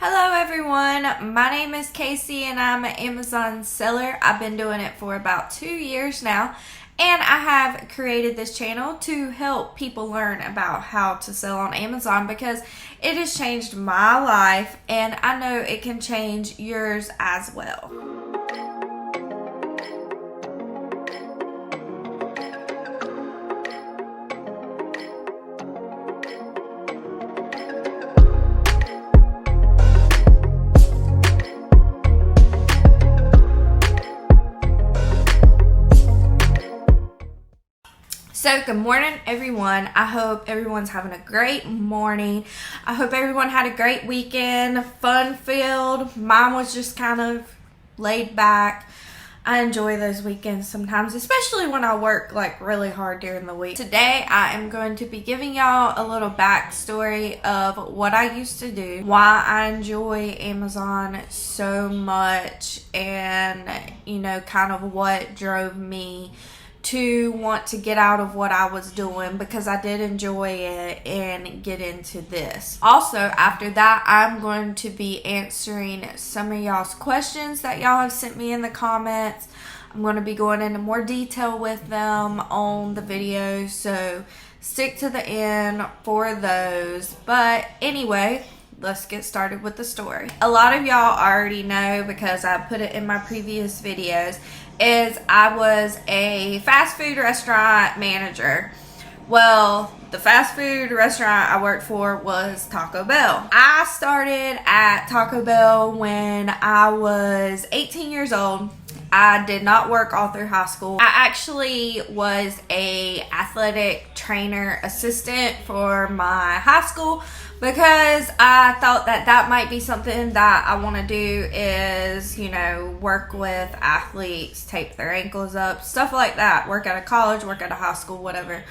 Hello everyone, my name is Casey and I'm an Amazon seller. I've been doing it for about 2 years now, and I have created this channel to help people learn about how to sell on Amazon because it has changed my life and I know it can change yours as well. So good morning everyone. I hope everyone's having a great morning. I hope everyone had a great weekend, fun filled. Mine was just kind of laid back. I enjoy those weekends sometimes, especially when I work like really hard during the week. Today I am going to be giving y'all a little backstory of what I used to do, why I enjoy Amazon so much, and kind of what drove me to want to get out of what I was doing because I did enjoy it and get into this. Also, after that, I'm going to be answering some of y'all's questions that y'all have sent me in the comments. I'm going to be going into more detail with them on the videos, so stick to the end for those. But anyway, let's get started with the story. A lot of y'all already know because I put it in my previous videos is I was a fast food restaurant manager. Well, the fast food restaurant I worked for was Taco Bell. I started at Taco Bell when I was 18 years old. I did not work all through high school. I actually was a athletic trainer assistant for my high school because I thought that might be something that I want to do is, work with athletes, tape their ankles up, stuff like that. Work at a college, work at a high school, whatever.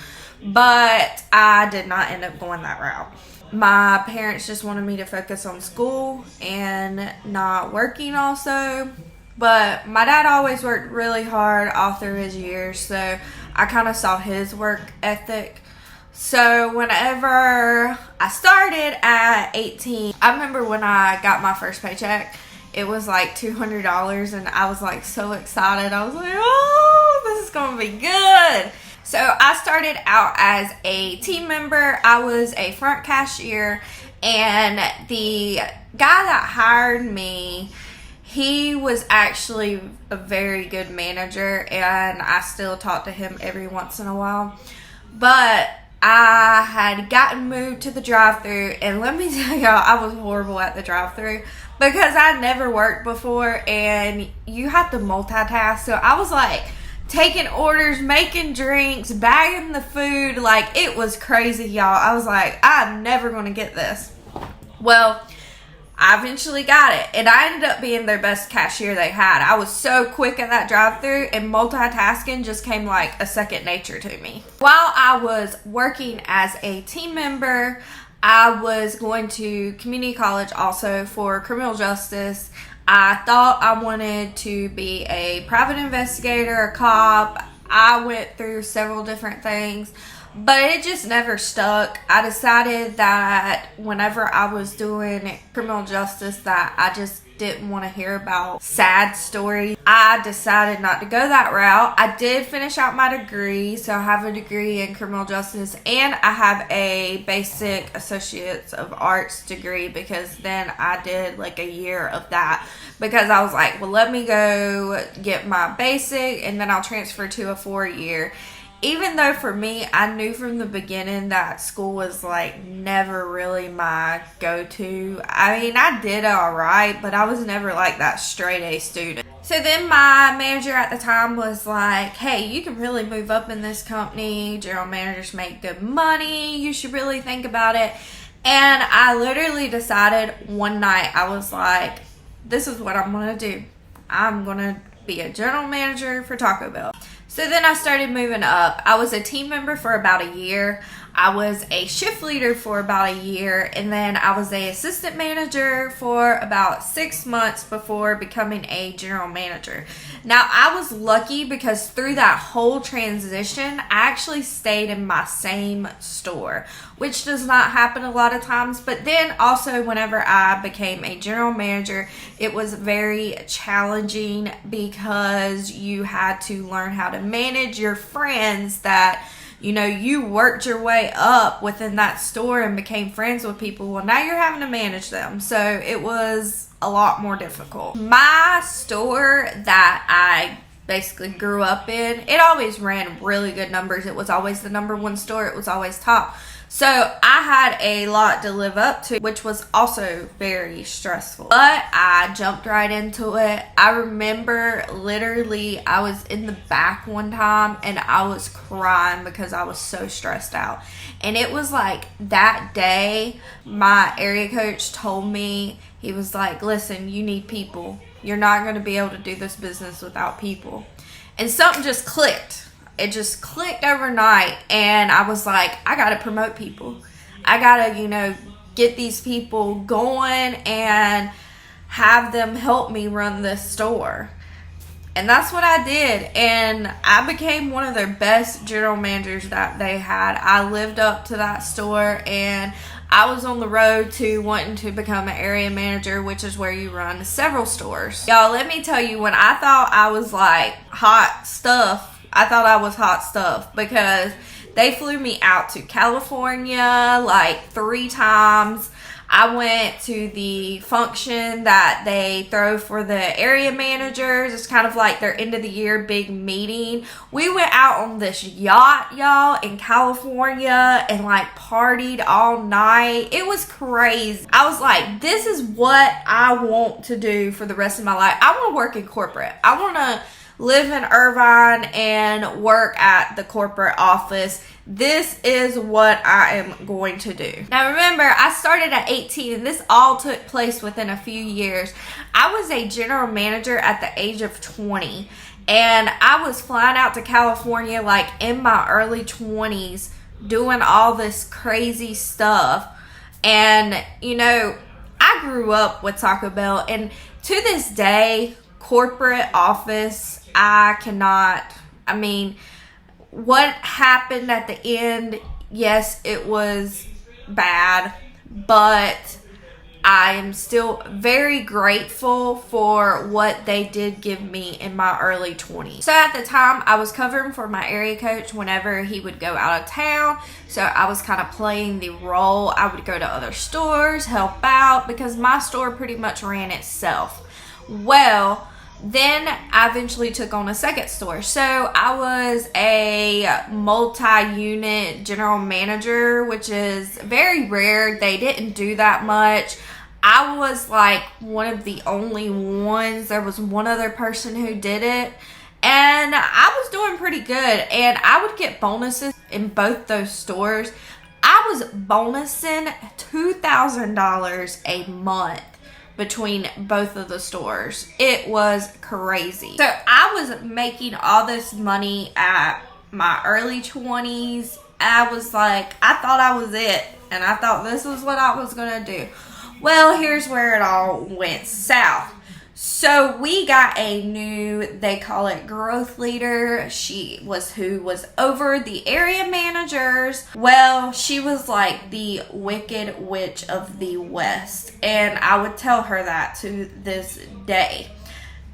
But I did not end up going that route. My parents just wanted me to focus on school and not working also. But my dad always worked really hard all through his years, so I kind of saw his work ethic. So whenever I started at 18, I remember when I got my first paycheck, it was like $200 and I was like so excited. I was like, oh, this is going to be good. So I started out as a team member. I was a front cashier, and the guy that hired me, he was actually a very good manager, and I still talk to him every once in a while. But I had gotten moved to the drive-thru, and let me tell y'all, I was horrible at the drive-thru because I'd never worked before, and you have to multitask. So I was like taking orders, making drinks, bagging the food. Like, it was crazy, y'all. I was like, I'm never going to get this. Well, I eventually got it, and I ended up being their best cashier they had. I was so quick at that drive-thru, and multitasking just came like a second nature to me. While I was working as a team member, I was going to community college also for criminal justice. I thought I wanted to be a private investigator, a cop. I went through several different things, but it just never stuck. I decided that whenever I was doing criminal justice that I just didn't want to hear about sad stories. I decided not to go that route. I did finish out my degree, so I have a degree in criminal justice, and I have a basic associates of arts degree because then I did like a year of that because I was like, well, let me go get my basic and then I'll transfer to a 4-year. Even though for me, I knew from the beginning that school was like never really my go-to. I mean, I did all right, but I was never like that straight A student. So then my manager at the time was like, hey, you can really move up in this company. General managers make good money. You should really think about it. And I literally decided one night, I was like, this is what I'm going to do. I'm going to be a general manager for Taco Bell. So then I started moving up. I was a team member for about a year. I was a shift leader for about a year, and then I was a assistant manager for about 6 months before becoming a general manager. Now, I was lucky because through that whole transition, I actually stayed in my same store, which does not happen a lot of times. But then also, whenever I became a general manager, it was very challenging because you had to learn how to manage your friends that, you know, you worked your way up within that store and became friends with people. Well, now you're having to manage them. So it was a lot more difficult. My store that I basically grew up in, it always ran really good numbers. It was always the number one store. It was always top. So I had a lot to live up to, which was also very stressful. But I jumped right into it. I remember literally I was in the back one time and I was crying because I was so stressed out. And it was like that day, my area coach told me, he was like, listen, you need people. You're not going to be able to do this business without people. And something just clicked. It just clicked overnight, and I was like, I gotta promote people. I gotta, get these people going and have them help me run this store. And that's what I did, and I became one of their best general managers that they had. I lived up to that store, and I was on the road to wanting to become an area manager, which is where you run several stores. Y'all, let me tell you, when I thought I was like hot stuff, I thought I was hot stuff because they flew me out to California like 3 times. I went to the function that they throw for the area managers. It's kind of like their end of the year big meeting. We went out on this yacht, y'all, in California and like partied all night. It was crazy. I was like, this is what I want to do for the rest of my life. I want to work in corporate. I want to live in Irvine and work at the corporate office. This is what I am going to do. Now remember, I started at 18 and this all took place within a few years. I was a general manager at the age of 20 and I was flying out to California like in my early 20s doing all this crazy stuff. And I grew up with Taco Bell, and to this day, corporate office, what happened at the end, yes, it was bad, but I am still very grateful for what they did give me in my early 20s. So at the time, I was covering for my area coach whenever he would go out of town. So I was kind of playing the role. I would go to other stores, help out, because my store pretty much ran itself. Well, then I eventually took on a second store. So I was a multi-unit general manager, which is very rare. They didn't do that much. I was like one of the only ones. There was one other person who did it. And I was doing pretty good. And I would get bonuses in both those stores. I was bonusing $2,000 a month between both of the stores. It was crazy. So I was making all this money at my early 20s. I was like, I thought I was it. And I thought this was what I was going to do. Well, here's where it all went south. So we got a new, they call it growth leader. She was who was over the area managers. Well, she was like the wicked witch of the West. And I would tell her that to this day,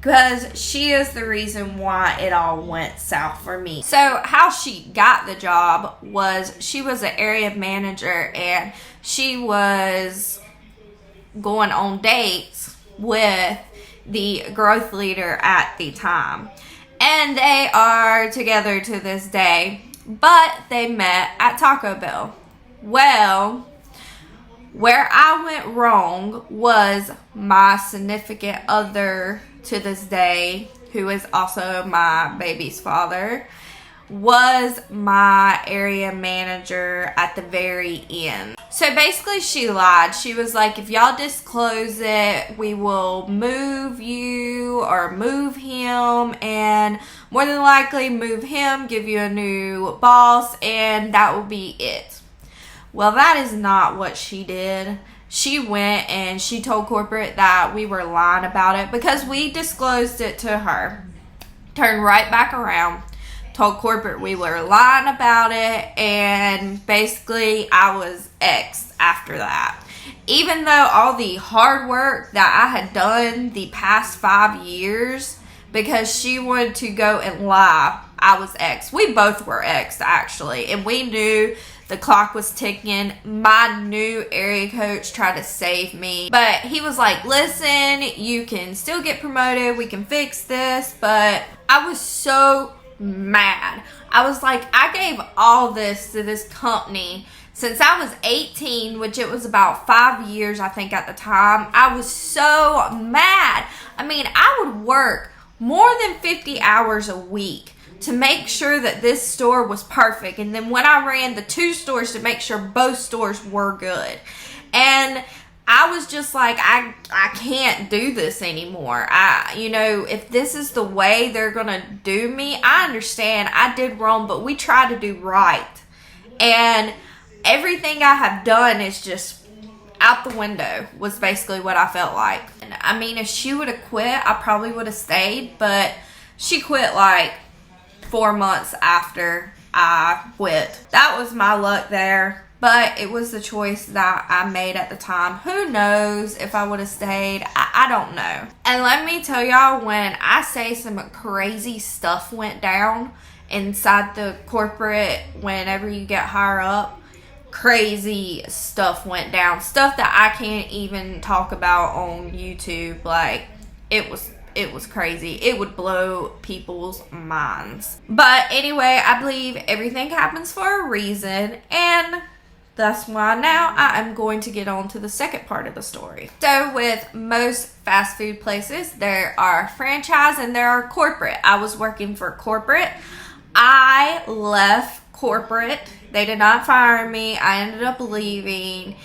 because she is the reason why it all went south for me. So how she got the job was she was an area manager and she was going on dates with the growth leader at the time, and they are together to this day, but they met at Taco Bell. Well, where I went wrong was my significant other to this day, who is also my baby's father, was my area manager at the very end. So basically she lied. She was like, if y'all disclose it, we will move you or move him, and more than likely move him, give you a new boss, and that will be it. Well, that is not what she did. She went and she told corporate that we were lying about it because we disclosed it to her. Turned right back around, told corporate we were lying about it, and basically I was X'd after that. Even though all the hard work that I had done the past 5 years, because she wanted to go and lie, I was X'd. We both were X'd, actually, and we knew the clock was ticking. My new area coach tried to save me, but he was like, listen, you can still get promoted, we can fix this. But I was so mad. I was like, I gave all this to this company since I was 18, which it was about 5 years, I think, at the time. I was so mad. I mean, I would work more than 50 hours a week to make sure that this store was perfect. And then when I ran the 2 stores, to make sure both stores were good. And I was just like, I can't do this anymore. If this is the way they're going to do me, I understand I did wrong, but we tried to do right. And everything I have done is just out the window, was basically what I felt like. And I mean, if she would have quit, I probably would have stayed, but she quit like 4 months after I quit. That was my luck there, but it was the choice that I made at the time. Who knows if I would have stayed? I don't know. And let me tell y'all, when I say some crazy stuff went down inside the corporate, whenever you get higher up, crazy stuff went down. Stuff that I can't even talk about on YouTube. Like, it was crazy. It would blow people's minds. But anyway, I believe everything happens for a reason, and that's why now I am going to get on to the second part of the story. So with most fast food places, there are franchise and there are corporate. I was working for corporate. I left corporate. They did not fire me. I ended up leaving,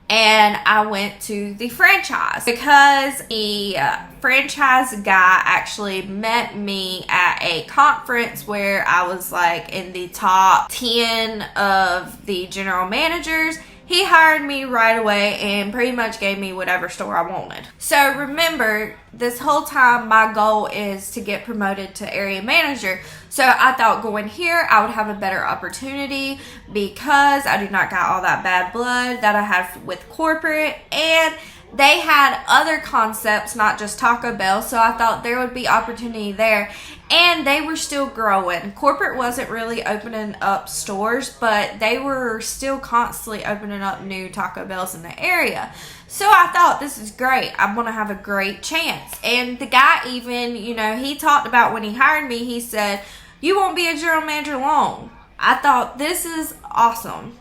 and I went to the franchise because the franchise guy actually met me at a conference where I was like in the top 10 of the general managers. He hired me right away and pretty much gave me whatever store I wanted. So remember, this whole time my goal is to get promoted to area manager. So I thought going here I would have a better opportunity because I do not got all that bad blood that I had with corporate, and they had other concepts, not just Taco Bell, so I thought there would be opportunity there. And they were still growing. Corporate wasn't really opening up stores, but they were still constantly opening up new Taco Bells in the area. So I thought, this is great. I'm going to have a great chance. And the guy even, he talked about when he hired me, he said, you won't be a general manager long. I thought, this is awesome.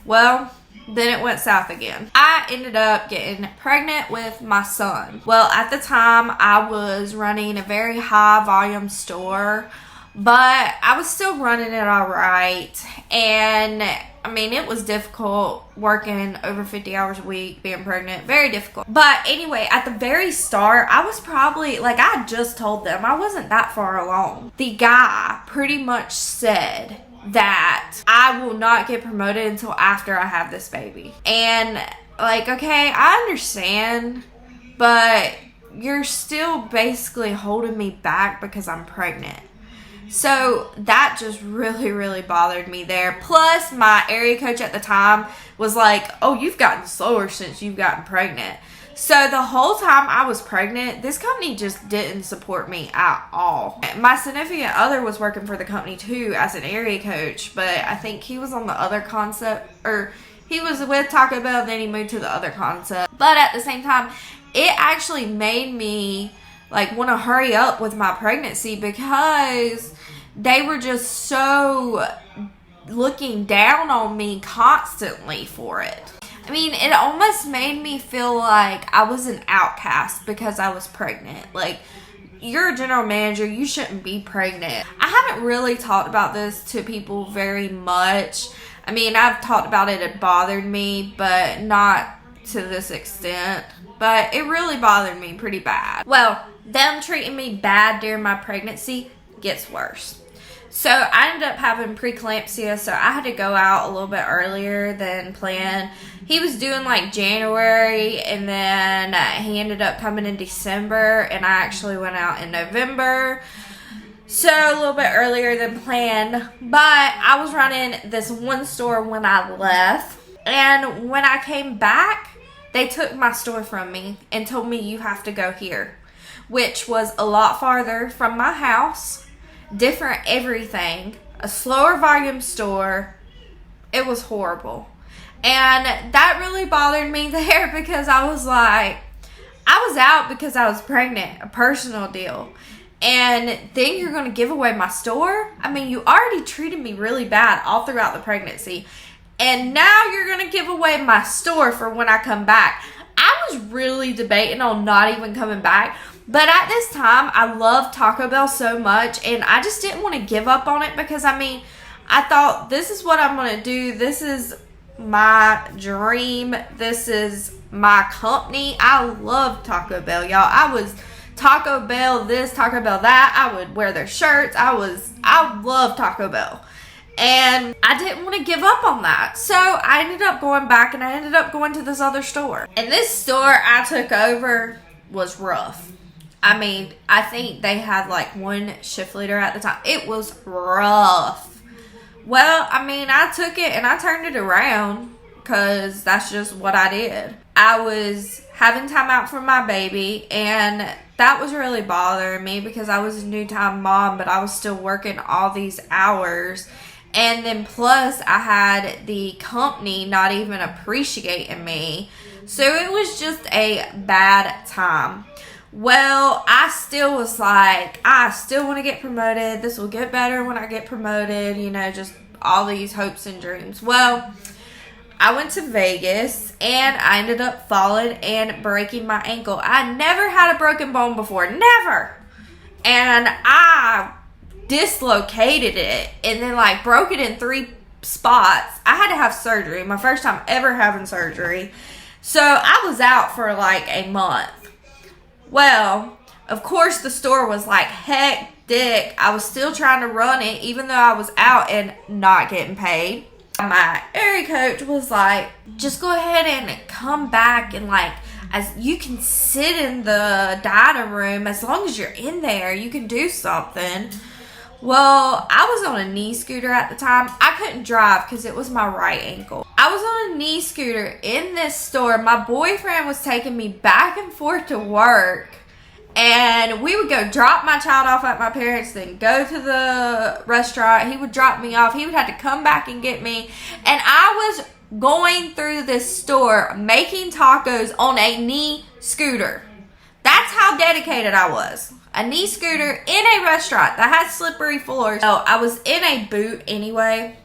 Well, then it went south again. I ended up getting pregnant with my son. Well, at the time, I was running a very high volume store, but I was still running it all right. And I mean, it was difficult working over 50 hours a week, being pregnant, very difficult. But anyway, at the very start, I was probably, I just told them I wasn't that far along. The guy pretty much said that I will not get promoted until after I have this baby. And okay, I understand, but you're still basically holding me back because I'm pregnant. So that just really, really bothered me there. Plus, my area coach at the time was like, oh, you've gotten slower since you've gotten pregnant. So the whole time I was pregnant, this company just didn't support me at all. My significant other was working for the company too as an area coach, but I think he was on the other concept, or he was with Taco Bell, then he moved to the other concept. But at the same time, it actually made me want to hurry up with my pregnancy because they were just so looking down on me constantly for it. I mean, it almost made me feel like I was an outcast because I was pregnant. You're a general manager, you shouldn't be pregnant. I haven't really talked about this to people very much. I mean, I've talked about it, it bothered me, but not to this extent. But it really bothered me pretty bad. Well, them treating me bad during my pregnancy gets worse. So I ended up having preeclampsia, so I had to go out a little bit earlier than planned. He was doing like January, and then he ended up coming in December, and I actually went out in November. So a little bit earlier than planned. But I was running this one store when I left, and when I came back, they took my store from me and told me you have to go here, which was a lot farther from my house. Different everything, a slower volume store. It was horrible. And that really bothered me there because I was like, I was out because I was pregnant, a personal deal. And then you're going to give away my store? I mean, you already treated me really bad all throughout the pregnancy. And now you're going to give away my store for when I come back. I was really debating on not even coming back. But at this time, I love Taco Bell so much, and I just didn't want to give up on it because, I mean, I thought, this is what I'm going to do. This is my dream. This is my company. I love Taco Bell, y'all. I was Taco Bell this, Taco Bell that. I would wear their shirts. I love Taco Bell. And I didn't want to give up on that. So I ended up going back, and I ended up going to this other store. And this store I took over was rough. I mean, I think they had like one shift leader at the time. It was rough. Well, I mean, I took it and I turned it around because that's just what I did. I was having time out for my baby, and that was really bothering me because I was a new time mom, but I was still working all these hours. And then plus I had the company not even appreciating me. So it was just a bad time. Well, I still was like, I still want to get promoted. This will get better when I get promoted. You know, just all these hopes and dreams. Well, I went to Vegas, and I ended up falling and breaking my ankle. I never had a broken bone before. Never. And I dislocated it and then like broke it in 3 spots. I had to have surgery. My first time ever having surgery. So I was out for like a month. Well, of course the store was like hectic. I was still trying to run it even though I was out and not getting paid. My area coach was like, just go ahead and come back, and like, as you can sit in the dining room, as long as you're in there, you can do something. Well, I was on a knee scooter at the time. I couldn't drive because it was my right ankle. I was on a knee scooter in this store. My boyfriend was taking me back and forth to work. And we would go drop my child off at my parents', then go to the restaurant. He would drop me off. He would have to come back and get me. And I was going through this store making tacos on a knee scooter. That's how dedicated I was. A knee scooter in a restaurant that had slippery floors. So I was in a boot anyway,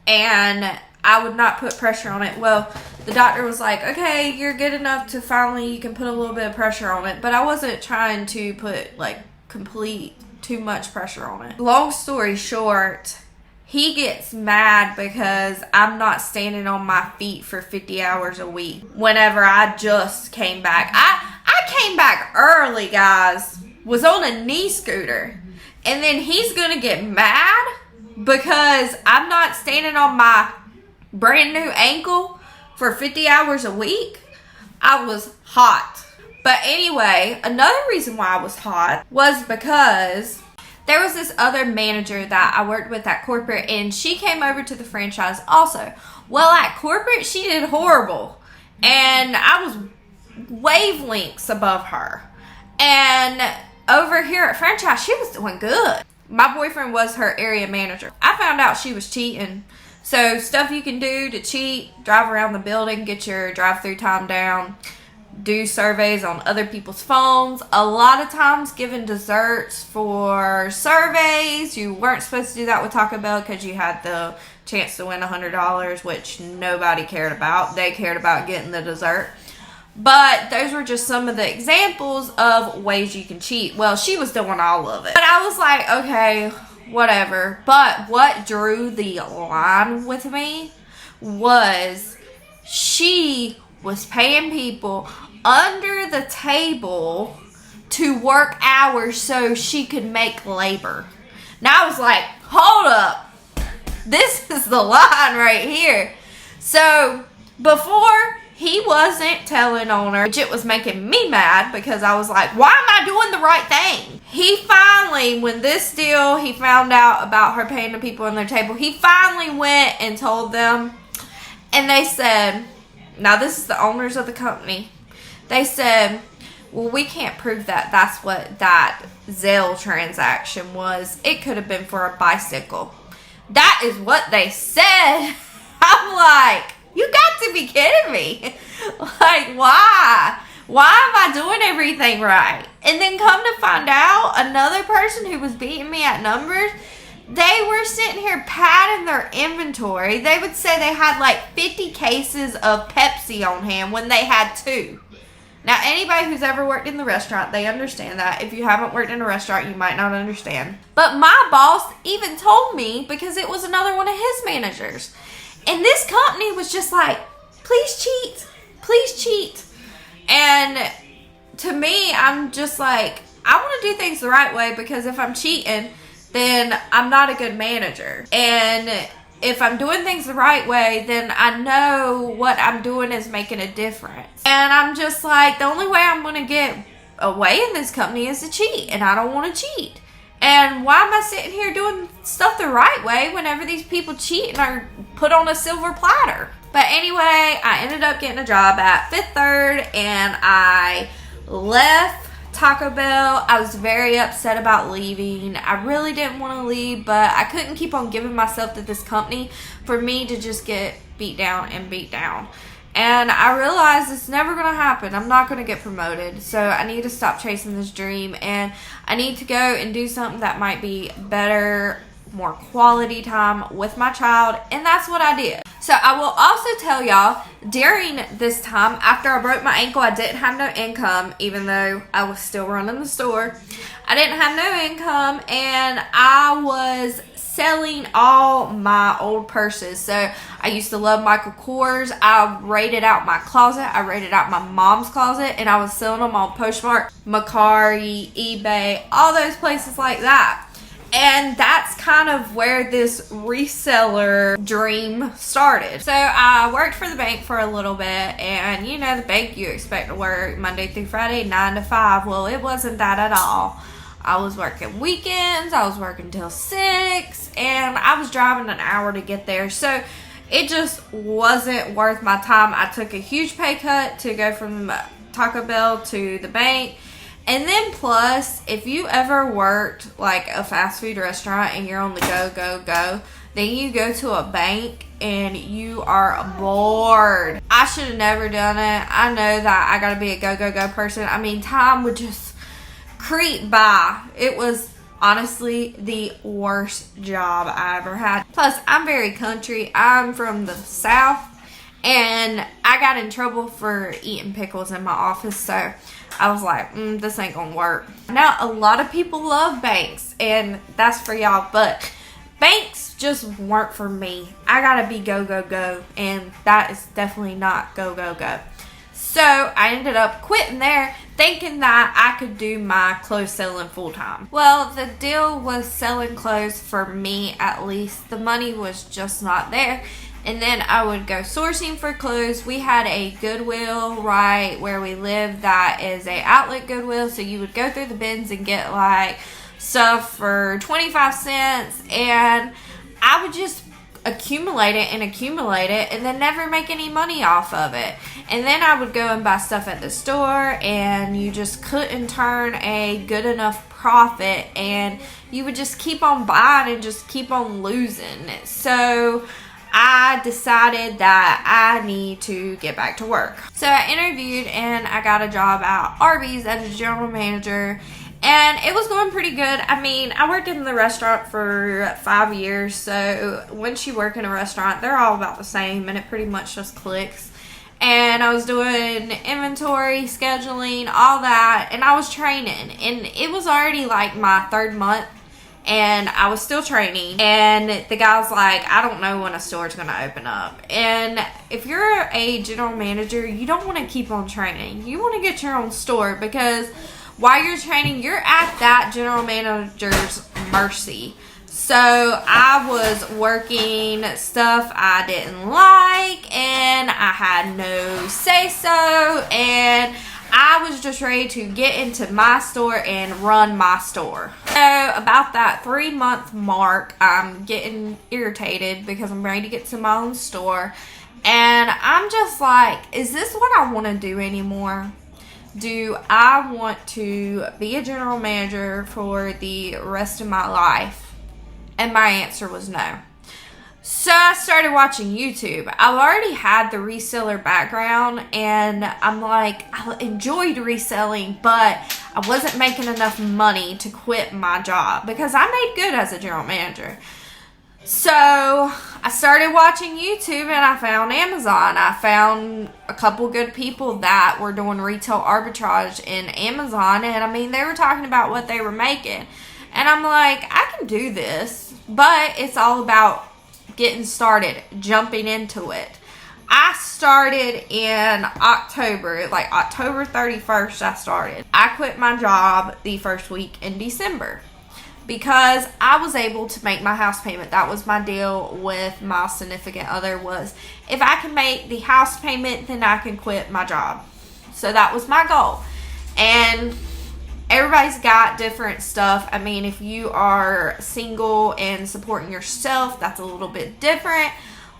and I would not put pressure on it. Well, the doctor was like, okay, you're good enough to finally, you can put a little bit of pressure on it. But I wasn't trying to put like too much pressure on it. Long story short, he gets mad because I'm not standing on my feet for 50 hours a week whenever I just came back. I came back early, guys. Was on a knee scooter. And then he's going to get mad because I'm not standing on my brand new ankle for 50 hours a week. I was hot. But anyway, another reason why I was hot was because there was this other manager that I worked with at corporate, and she came over to the franchise also. Well, at corporate, she did horrible. And I was wavelengths above her. And over here at franchise, she was doing good. My boyfriend was her area manager. I found out she was cheating. So stuff you can do to cheat: drive around the building, get your drive-through time down, do surveys on other people's phones. A lot of times giving desserts for surveys. You weren't supposed to do that with Taco Bell because you had the chance to win $100, which nobody cared about. They cared about getting the dessert. But those were just some of the examples of ways you can cheat. Well, she was doing all of it. But I was like, okay, whatever. But what drew the line with me was she was paying people under the table to work hours so she could make labor. Now I was like, hold up. This is the line right here. So before, he wasn't telling on her, which it was making me mad because I was like, why am I doing the right thing? He finally, when this deal, he found out about her paying the people on their table, he finally went and told them, and they said, now this is the owners of the company, they said, well, we can't prove that that's what that Zelle transaction was. It could have been for a bicycle. That is what they said. I'm like, you got to be kidding me. Like, why? Why am I doing everything right? And then come to find out, another person who was beating me at numbers, they were sitting here padding their inventory. They would say they had like 50 cases of Pepsi on hand when they had 2. Now, anybody who's ever worked in the restaurant, they understand that. If you haven't worked in a restaurant, you might not understand. But my boss even told me, because it was another one of his managers. And this company was just like, please cheat. Please cheat. And to me, I'm just like, I want to do things the right way, because if I'm cheating, then I'm not a good manager. And if I'm doing things the right way, then I know what I'm doing is making a difference. And I'm just like, the only way I'm going to get away in this company is to cheat. And I don't want to cheat. And why am I sitting here doing stuff the right way whenever these people cheat and are put on a silver platter? But anyway, I ended up getting a job at Fifth Third, and I left Taco Bell. I was very upset about leaving. I really didn't want to leave, but I couldn't keep on giving myself to this company for me to just get beat down and beat down. And I realized it's never going to happen. I'm not going to get promoted. So I need to stop chasing this dream, and I need to go and do something that might be better, more quality time with my child. And that's what I did. So I will also tell y'all, during this time, after I broke my ankle, I didn't have no income, even though I was still running the store. I didn't have no income, and I was selling all my old purses. So I used to love Michael Kors. I raided out my closet. I raided out my mom's closet, and I was selling them on Postmark, Mercari, eBay, all those places like that. And that's kind of where this reseller dream started. So I worked for the bank for a little bit, and you know, the bank, you expect to work Monday through Friday, 9 to 5. Well, it wasn't that at all. I was working weekends, I was working till 6, and I was driving an hour to get there. So it just wasn't worth my time. I took a huge pay cut to go from Taco Bell to the bank. And then plus, if you ever worked like a fast food restaurant and you're on the go, then you go to a bank and you are bored. I should have never done it. I know that I gotta be a go person. I mean, time would just creep by. It was honestly the worst job I ever had. Plus, I'm very country. I'm from the South, and I got in trouble for eating pickles in my office, so I was like, this ain't gonna work. Now, a lot of people love banks, and that's for y'all, but banks just weren't for me. I gotta be go, and that is definitely not go. So I ended up quitting there, thinking that I could do my clothes selling full time. Well, the deal was selling clothes, for me at least. The money was just not there. And then I would go sourcing for clothes. We had a Goodwill right where we lived that is a outlet Goodwill. So you would go through the bins and get like stuff for 25 cents. And I would just accumulate it and then never make any money off of it. And then I would go and buy stuff at the store, and you just couldn't turn a good enough profit, and you would just keep on buying and just keep on losing. So I decided that I need to get back to work. So I interviewed, and I got a job at Arby's as a general manager, and it was going pretty good. I mean, I worked in the restaurant for 5 years, so once you work in a restaurant, they're all about the same, and it pretty much just clicks. And I was doing inventory, scheduling, all that, and I was training, and it was already like my 3rd month, and I was still training, and the guy was like, I don't know when a store's going to open up. And if you're a general manager, you don't want to keep on training. You want to get your own store, because while you're training, you're at that general manager's mercy. So I was working stuff I didn't like, and I had no say so, and I was just ready to get into my store and run my store. So about that 3-month mark, I'm getting irritated because I'm ready to get to my own store. And I'm just like, is this what I want to do anymore? Do I want to be a general manager for the rest of my life? And my answer was no. So I started watching YouTube. I've already had the reseller background, and I'm like, I enjoyed reselling, but I wasn't making enough money to quit my job because I made good as a general manager. So I started watching YouTube, and I found Amazon. I found a couple good people that were doing retail arbitrage in Amazon, and I mean, they were talking about what they were making. And I'm like, I can do this, but it's all about getting started, jumping into it. I started in October, like October 31st I started. I quit my job the first week in December because I was able to make my house payment. That was my deal with my significant other, was if I can make the house payment, then I can quit my job. So that was my goal. And everybody's got different stuff. I mean, if you are single and supporting yourself, that's a little bit different.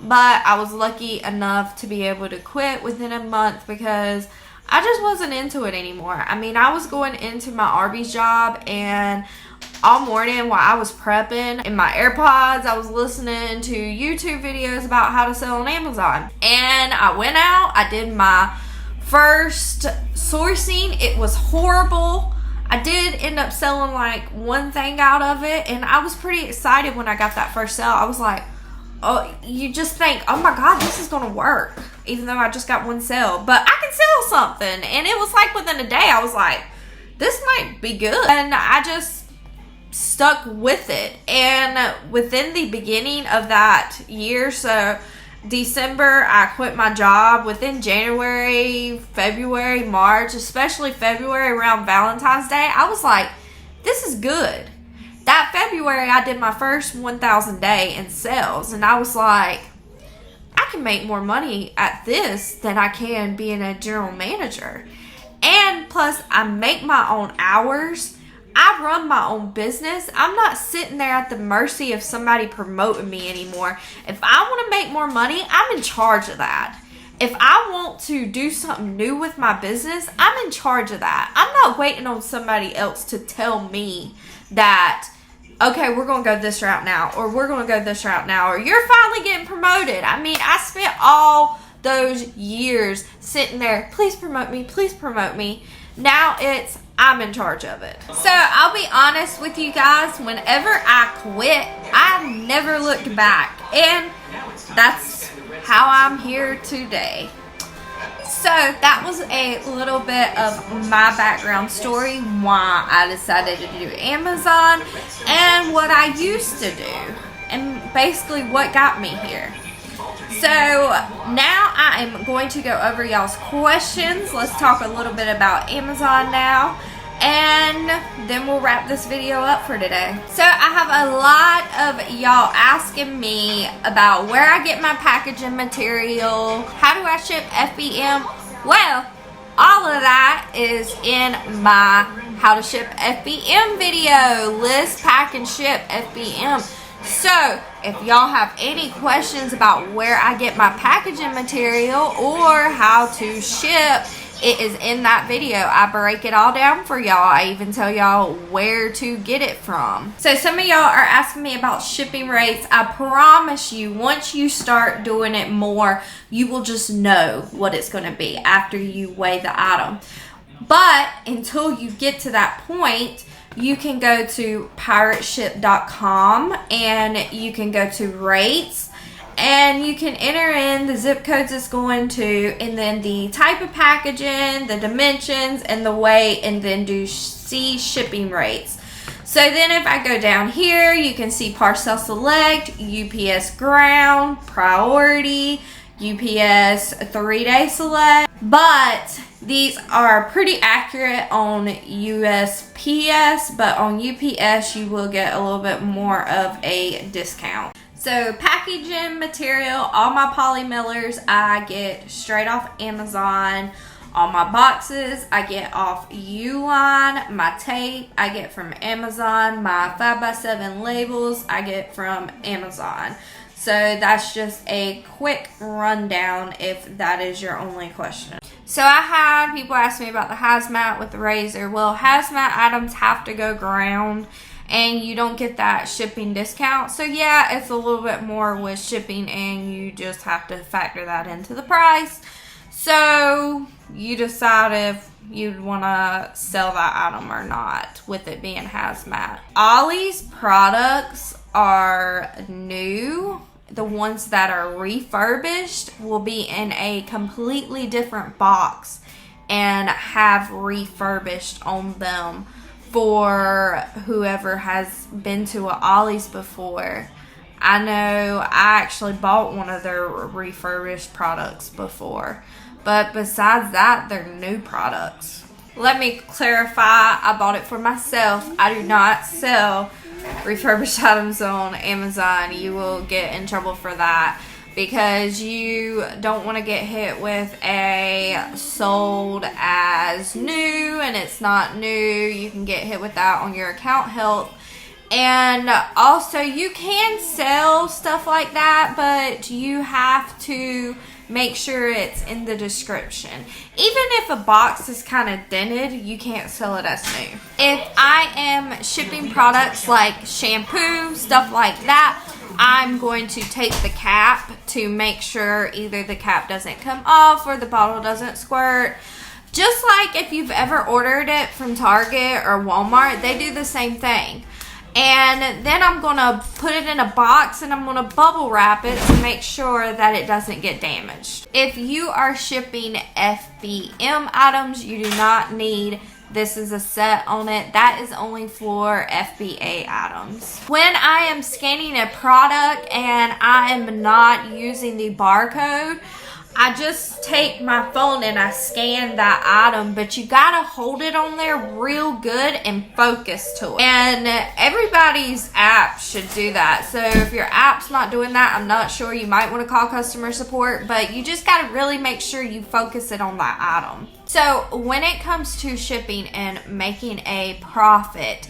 But I was lucky enough to be able to quit within a month because I just wasn't into it anymore. I mean, I was going into my Arby's job, and all morning while I was prepping in my AirPods, I was listening to YouTube videos about how to sell on Amazon. And I went out, I did my first sourcing. It was horrible. I did end up selling like one thing out of it, and I was pretty excited when I got that first sale. I was like, oh, you just think, oh my God, this is going to work, even though I just got one sale. But I can sell something. And it was like within a day, I was like, this might be good. And I just stuck with it. And within the beginning of that year, so December, I quit my job. Within January, February, March, especially February around Valentine's Day, I was like, this is good. That February, I did my first 1,000 day in sales, and I was like, I can make more money at this than I can being a general manager. And plus, I make my own hours. I run my own business. I'm not sitting there at the mercy of somebody promoting me anymore. If I want to make more money, I'm in charge of that. If I want to do something new with my business, I'm in charge of that. I'm not waiting on somebody else to tell me that, okay, we're going to go this route now, or we're going to go this route now, or you're finally getting promoted. I mean, I spent all those years sitting there, please promote me, please promote me. Now it's, I'm in charge of it. So I'll be honest with you guys, whenever I quit, I never looked back. And that's how I'm here today. So that was a little bit of my background story, why I decided to do Amazon, and what I used to do, and basically what got me here. So now I am going to go over y'all's questions. Let's talk a little bit about Amazon now, and then we'll wrap this video up for today. So I have a lot of y'all asking me about where I get my packaging material, how do I ship FBM? Well, all of that is in my how to ship FBM video, list, pack, and ship FBM. So if y'all have any questions about where I get my packaging material or how to ship, it is in that video. I break it all down for y'all. I even tell y'all where to get it from. So some of y'all are asking me about shipping rates. I promise you, once you start doing it more, you will just know what it's going to be after you weigh the item. But until you get to that point, you can go to pirateship.com and you can go to rates, and you can enter in the zip codes it's going to, and then the type of packaging, the dimensions, and the weight, and then do see shipping rates. So then if I go down here, you can see parcel select, UPS ground, priority, UPS 3-day select, But these are pretty accurate on USPS, but on UPS you will get a little bit more of a discount. So packaging material, all my Polly Millers I get straight off Amazon. All my boxes I get off Uline. My tape I get from Amazon. My 5x7 labels I get from Amazon. So that's just a quick rundown if that is your only question. So I had people ask me about the hazmat with the razor. Well, hazmat items have to go ground and you don't get that shipping discount. So yeah, it's a little bit more with shipping and you just have to factor that into the price. So you decide if you'd want to sell that item or not with it being hazmat. Ollie's products are new. The ones that are refurbished will be in a completely different box and have refurbished on them for whoever has been to a Ollie's before. I know I actually bought one of their refurbished products before, but besides that, they're new products. Let me clarify, I bought it for myself. I do not sell refurbished items on Amazon. You will get in trouble for that because you don't want to get hit with a sold as new and it's not new. You can get hit with that on your account health. And also you can sell stuff like that, but you have to make sure it's in the description. Even if a box is kind of dented, you can't sell it as new. If I am shipping products like shampoo, stuff like that, I'm going to take the cap to make sure either the cap doesn't come off or the bottle doesn't squirt. Just like if you've ever ordered it from Target or Walmart, they do the same thing. And then I'm going to put it in a box and I'm going to bubble wrap it to make sure that it doesn't get damaged. If you are shipping FBM items, you do not need this is a set on it. That is only for FBA items. When I am scanning a product and I am not using the barcode, I just take my phone and I scan that item, but you gotta hold it on there real good and focus to it. And everybody's app should do that. So if your app's not doing that, I'm not sure. You might want to call customer support, but you just gotta really make sure you focus it on that item. So when it comes to shipping and making a profit,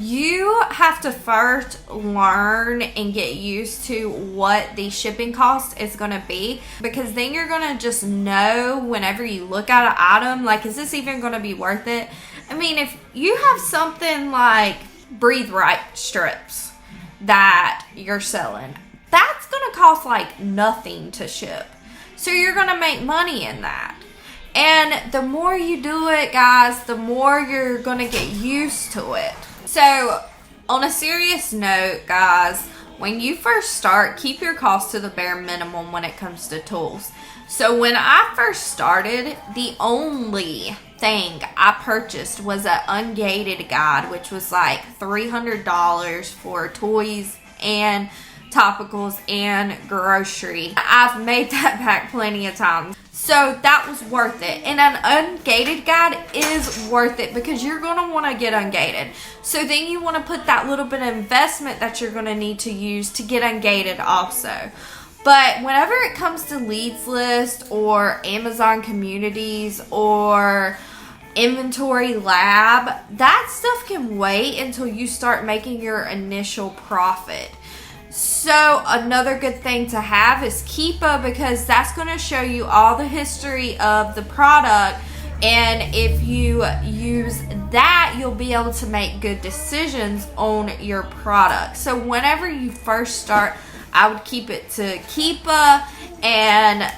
you have to first learn and get used to what the shipping cost is going to be, because then you're going to just know whenever you look at an item, like, is this even going to be worth it? I mean, if you have something like Breathe Right strips that you're selling, that's going to cost like nothing to ship. So you're going to make money in that. And the more you do it, guys, the more you're going to get used to it. So, on a serious note, guys, when you first start, keep your costs to the bare minimum when it comes to tools. So, when I first started, the only thing I purchased was an ungated guide, which was like $300 for toys and topicals and grocery. I've made that back plenty of times. So that was worth it. And an ungated guide is worth it because you're going to want to get ungated. So then you want to put that little bit of investment that you're going to need to use to get ungated also. But whenever it comes to Leads List or Amazon Communities or Inventory Lab, that stuff can wait until you start making your initial profit. So another good thing to have is Keepa, because that's going to show you all the history of the product, and if you use that, you'll be able to make good decisions on your product. So whenever you first start, I would keep it to Keepa and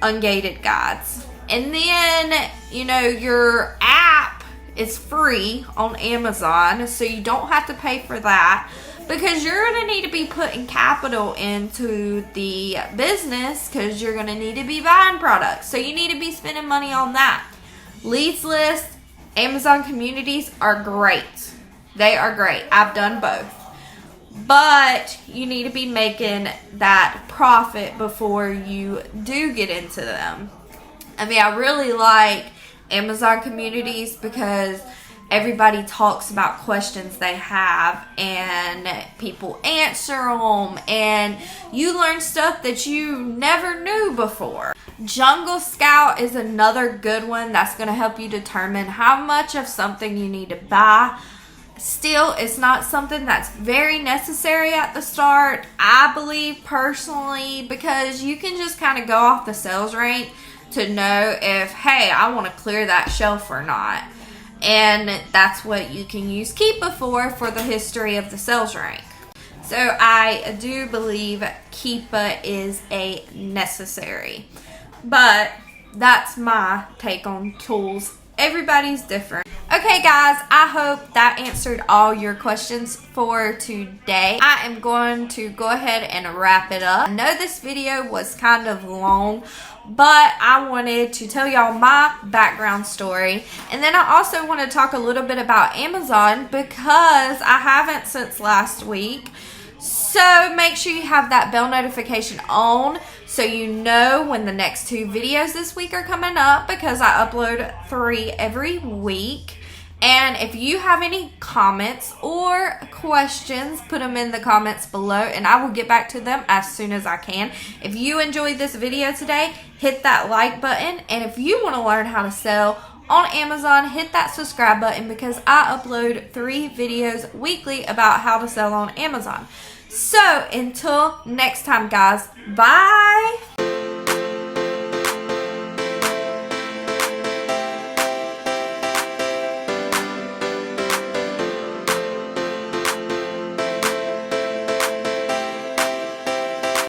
ungated guides. And then, you know, your app is free on Amazon, so you don't have to pay for that. Because you're going to need to be putting capital into the business, because you're going to need to be buying products. So you need to be spending money on that. Leads List, Amazon Communities are great. They are great. I've done both. But you need to be making that profit before you do get into them. I mean, I really like Amazon communities because everybody talks about questions they have and people answer them and you learn stuff that you never knew before. Jungle Scout is another good one that's going to help you determine how much of something you need to buy. Still, it's not something that's very necessary at the start, I believe personally, because you can just kind of go off the sales rank to know if, hey, I want to clear that shelf or not. And that's what you can use Keepa for the history of the sales rank. So I do believe Keepa is a necessary. But that's my take on tools. Everybody's different. Okay guys, I hope that answered all your questions for today. I am going to go ahead and wrap it up. I know this video was kind of long, but I wanted to tell y'all my background story. And then I also want to talk a little bit about Amazon because I haven't since last week. So make sure you have that bell notification on so you know when the next 2 videos this week are coming up, because I upload 3 every week. And if you have any comments or questions, put them in the comments below and I will get back to them as soon as I can. If you enjoyed this video today, hit that like button. And if you want to learn how to sell on Amazon, hit that subscribe button because I upload 3 videos weekly about how to sell on Amazon. So until next time guys, bye!